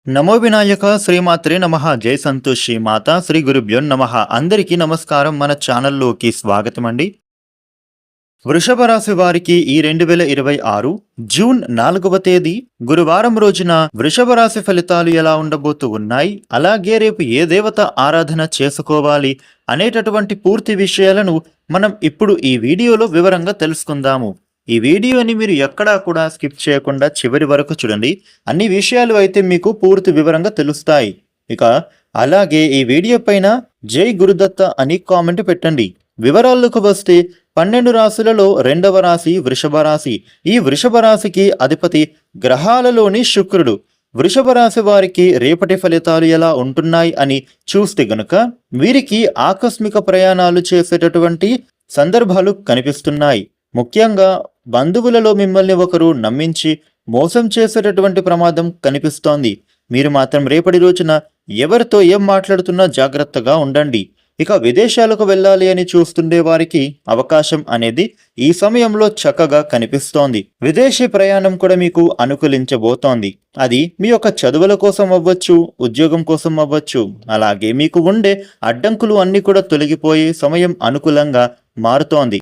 నమో వినాయక శ్రీమాత్రే నమః. జై సంతోషి మాత శ్రీ గురుభ్యో నమః. అందరికీ నమస్కారం. మన ఛానల్లోకి స్వాగతం అండి. వృషభ రాశి వారికి ఈ 2026 జూన్ 4వ తేదీ గురువారం రోజున వృషభ రాశి ఫలితాలు ఎలా ఉండబోతూ ఉన్నాయి, అలాగే రేపు ఏ దేవత ఆరాధన చేసుకోవాలి అనేటటువంటి పూర్తి విషయాలను మనం ఇప్పుడు ఈ వీడియోలో వివరంగా తెలుసుకుందాము. ఈ వీడియోని మీరు ఎక్కడా కూడా స్కిప్ చేయకుండా చివరి వరకు చూడండి. అన్ని విషయాలు అయితే మీకు పూర్తి వివరంగా తెలుస్తాయి. ఇక అలాగే ఈ వీడియో పైన జై గురుదత్త అని కామెంట్ పెట్టండి. వివరాలకు వస్తే 12 రాశులలో రెండవ రాశి వృషభ రాశి. ఈ వృషభ రాశికి అధిపతి గ్రహాలలోని శుక్రుడు. వృషభ రాశి వారికి రేపటి ఫలితాలు ఎలా ఉంటున్నాయి అని చూస్తే గనుక వీరికి ఆకస్మిక ప్రయాణాలు చేసేటటువంటి సందర్భాలు కనిపిస్తున్నాయి. ముఖ్యంగా బంధువులలో మిమ్మల్ని ఒకరు నమ్మించి మోసం చేసేటటువంటి ప్రమాదం కనిపిస్తోంది. మీరు మాత్రం రేపటి రోజున ఎవరితో ఏం మాట్లాడుతున్నా జాగ్రత్తగా ఉండండి. ఇక విదేశాలకు వెళ్ళాలి అని చూస్తుండే వారికి అవకాశం అనేది ఈ సమయంలో చక్కగా కనిపిస్తోంది. విదేశీ ప్రయాణం కూడా మీకు అనుకూలించబోతోంది. అది మీ యొక్క చదువుల కోసం అవ్వచ్చు, ఉద్యోగం కోసం అవ్వచ్చు. అలాగే మీకు ఉండే అడ్డంకులు అన్ని కూడా తొలగిపోయే సమయం అనుకూలంగా మారుతోంది.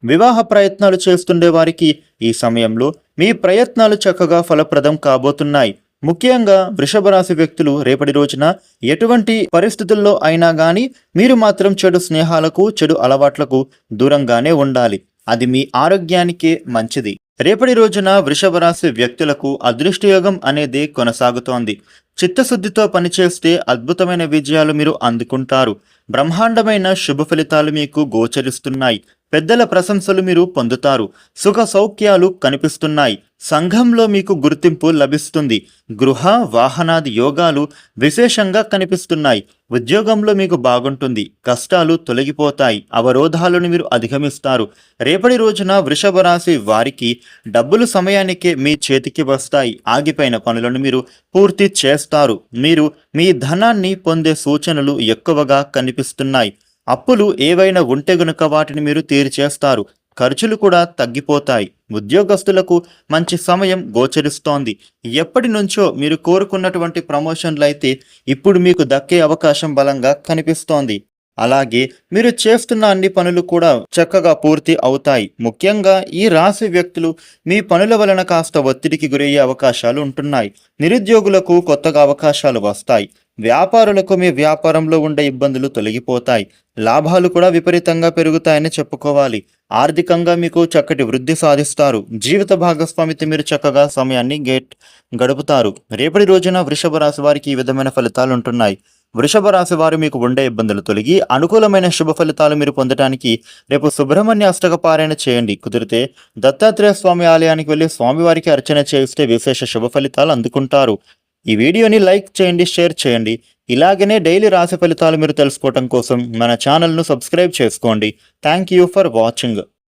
వివాహ ప్రయత్నాలు చేస్తుండే వారికి ఈ సమయంలో మీ ప్రయత్నాలు చక్కగా ఫలప్రదం కాబోతున్నాయి. ముఖ్యంగా వృషభ రాశి వ్యక్తులు రేపటి రోజున ఎటువంటి పరిస్థితుల్లో అయినా కానీ మీరు మాత్రం చెడు స్నేహాలకు, చెడు అలవాట్లకు దూరంగానే ఉండాలి. అది మీ ఆరోగ్యానికే మంచిది. రేపటి రోజున వృషభ రాశి వ్యక్తులకు అదృష్టయోగం అనేది కొనసాగుతోంది. చిత్తశుద్ధితో పనిచేస్తే అద్భుతమైన విజయాలు మీరు అందుకుంటారు. బ్రహ్మాండమైన శుభ ఫలితాలు మీకు గోచరిస్తున్నాయి. పెద్దల ప్రశంసలు మీరు పొందుతారు. సుఖ సౌఖ్యాలు కనిపిస్తున్నాయి. సంఘంలో మీకు గుర్తింపు లభిస్తుంది. గృహ వాహనాది యోగాలు విశేషంగా కనిపిస్తున్నాయి. ఉద్యోగంలో మీకు బాగుంటుంది. కష్టాలు తొలగిపోతాయి. అవరోధాలను మీరు అధిగమిస్తారు. రేపటి రోజున వృషభ రాశి వారికి డబ్బులు సమయానికే మీ చేతికి వస్తాయి. ఆగిపోయిన పనులను మీరు పూర్తి చేస్తారు. మీరు మీ ధనాన్ని పొందే సూచనలు ఎక్కువగా కనిపిస్తున్నాయి. అప్పులు ఏవైనా ఉంటే గనుక వాటిని మీరు తీర్చేస్తారు. ఖర్చులు కూడా తగ్గిపోతాయి. ఉద్యోగస్తులకు మంచి సమయం గోచరిస్తోంది. ఎప్పటి నుంచో మీరు కోరుకున్నటువంటి ప్రమోషన్లు అయితే ఇప్పుడు మీకు దక్కే అవకాశం బలంగా కనిపిస్తోంది. అలాగే మీరు చేస్తున్న అన్ని పనులు కూడా చక్కగా పూర్తి అవుతాయి. ముఖ్యంగా ఈ రాశి వ్యక్తులు మీ పనుల వలన కాస్త ఒత్తిడికి గురయ్యే అవకాశాలు ఉంటున్నాయి. నిరుద్యోగులకు కొత్తగా అవకాశాలు వస్తాయి. వ్యాపారులకు మీ వ్యాపారంలో ఉండే ఇబ్బందులు తొలగిపోతాయి. లాభాలు కూడా విపరీతంగా పెరుగుతాయని చెప్పుకోవాలి. ఆర్థికంగా మీకు చక్కటి వృద్ధి సాధిస్తారు. జీవిత భాగస్వామితో మీరు చక్కగా సమయాన్ని గడుపుతారు. రేపటి రోజున వృషభ రాశి వారికి ఈ విధమైన ఫలితాలు ఉంటున్నాయి. వృషభ రాశి వారు మీకు ఉండే ఇబ్బందులు తొలగి అనుకూలమైన శుభ ఫలితాలు మీరు పొందడానికి రేపు సుబ్రహ్మణ్య అష్టక పారాయణ చేయండి. కుదిరితే దత్తాత్రేయ స్వామి ఆలయానికి వెళ్ళి స్వామివారికి అర్చన చేయిస్తే విశేష శుభ ఫలితాలు అందుకుంటారు. ఈ వీడియోని లైక్ చేయండి, షేర్ చేయండి. ఇలాగనే డైలీ రాశి ఫలితాలు మీరు తెలుసుకోవటం కోసం మన ఛానల్ను సబ్స్క్రైబ్ చేసుకోండి. Thank you for watching.